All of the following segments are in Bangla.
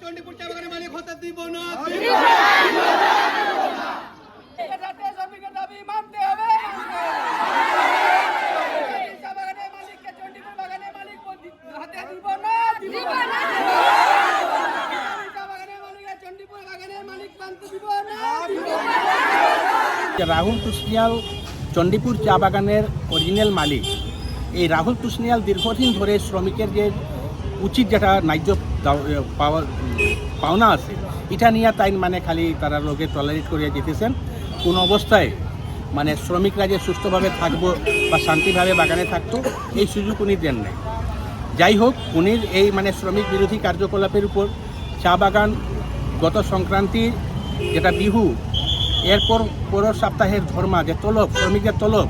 চণ্ডীপুর চা বাগানের মালিক হতে দিব না। রাহুল তুষনিয়াল চণ্ডীপুর চা বাগানের অরিজিনাল মালিক। এই রাহুল তুষনিয়াল দীর্ঘদিন ধরে শ্রমিকের যে উচিত যেটা ন্যায্য পাওনা আছে এটা নিয়ে তাই মানে খালি তারা লোকে টলারেট করে যেতেছেন। কোন অবস্থায় মানে শ্রমিকরা যে সুস্থভাবে থাকবো বা শান্তিভাবে বাগানে থাকতো এই সুযোগ উনি দেন নাই। যাই হোক, উনির এই মানে শ্রমিক বিরোধী কার্যকলাপের উপর চা বাগান গত সংক্রান্তি যেটা বিহু এরপর পরের সপ্তাহের ধর্মা যে তলব শ্রমিকের তলব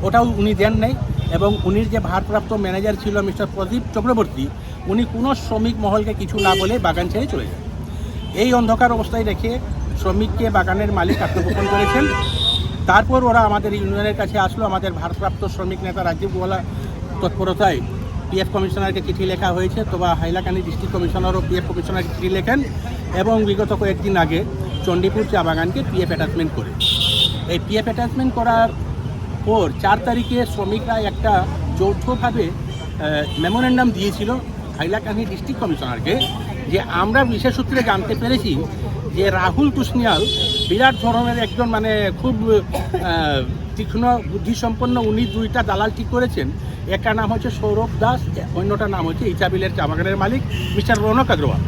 ওটাও উনি দেন নাই। এবং উনির যে ভারপ্রাপ্ত ম্যানেজার ছিল মিস্টার প্রদীপ চক্রবর্তী, উনি কোনো শ্রমিক মহলকে কিছু না বলে বাগান ছেড়ে চলে যান। এই অন্ধকার অবস্থায় রেখে শ্রমিককে বাগানের মালিক আত্মগোপন করেছেন। তারপর ওরা আমাদের ইউনিয়নের কাছে আসলো। আমাদের ভারপ্রাপ্ত শ্রমিক নেতা রাজীব গোয়ালা তৎপরতায় পিএফ কমিশনারকে চিঠি লেখা হয়েছে, তোবা হাইলাকান্দি ডিস্ট্রিক্ট কমিশনারও পিএফ কমিশনারকে চিঠি লেখেন এবং বিগত কয়েকদিন আগে চণ্ডীপুর চা বাগানকে পিএফ অ্যাটাচমেন্ট করে। এই পিএফ অ্যাটাচমেন্ট করার পর 4 তারিখে শ্রমিকরা একটা যৌথভাবে মেমোরেন্ডাম দিয়েছিল হাইলাকান্দি ডিস্ট্রিক্ট কমিশনারকে, যে আমরা বিশেষ সূত্রে জানতে পেরেছি যে রাহুল তুষনিয়াল বিরাট ধরনের একজন মানে খুব তীক্ষ্ণ বুদ্ধিসম্পন্ন। উনি 2টা দালাল ঠিক করেছেন। একটা নাম হচ্ছে সৌরভ দাস, অন্যটা নাম হচ্ছে ইচাবিলের চা বাগানের মালিক মিস্টার রৌনক আগরওয়াল।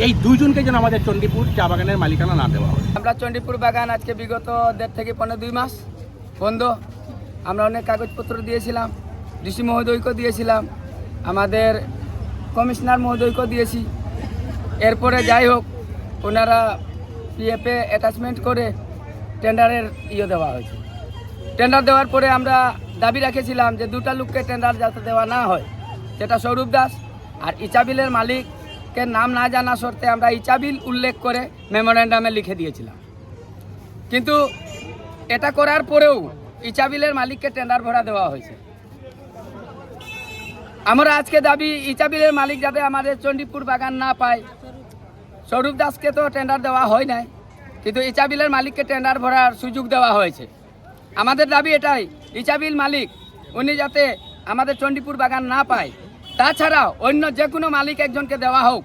এই দুইজনকে যেন আমাদের চণ্ডীপুর চা বাগানের মালিকানা না দেওয়া হয়। আমরা চণ্ডীপুর বাগান আজকে বিগত 1.5 থেকে 2 মাস বন্ধ। আমরা অনেক কাগজপত্র দিয়েছিলাম, ডিসি মহোদয়কেও দিয়েছিলাম, আমাদের কমিশনার মহোদয়কেও দিয়েছি। এরপরে যাই হোক, ওনারা পিএফে অ্যাটাচমেন্ট করে টেন্ডারের দেওয়া হয়েছে। টেন্ডার দেওয়ার পরে আমরা দাবি রেখেছিলাম যে 2টা লোককে টেন্ডার যাতে দেওয়া না হয়, সেটা সৌরভ দাস আর ইচাবিলের মালিকের নাম না জানা শর্তে আমরা ইচাবিল উল্লেখ করে মেমোরেন্ডামে লিখে দিয়েছিলাম। কিন্তু এটা করার পরেও ইচাবিলের মালিককে টেন্ডার ভরা দেওয়া হয়েছে। আমরা আজকে দাবি ইচাবিলের মালিক যাতে আমাদের চণ্ডীপুর বাগান না পায়। সৌরভ দাসকে তো টেন্ডার দেওয়া হয় নাই, কিন্তু ইচাবিলের মালিককে টেন্ডার ভরার সুযোগ দেওয়া হয়েছে। আমাদের দাবি এটাই, ইচাবিল মালিক উনি যাতে আমাদের চণ্ডীপুর বাগান না পায়। তাছাড়াও অন্য যে কোনো মালিক একজনকে দেওয়া হোক,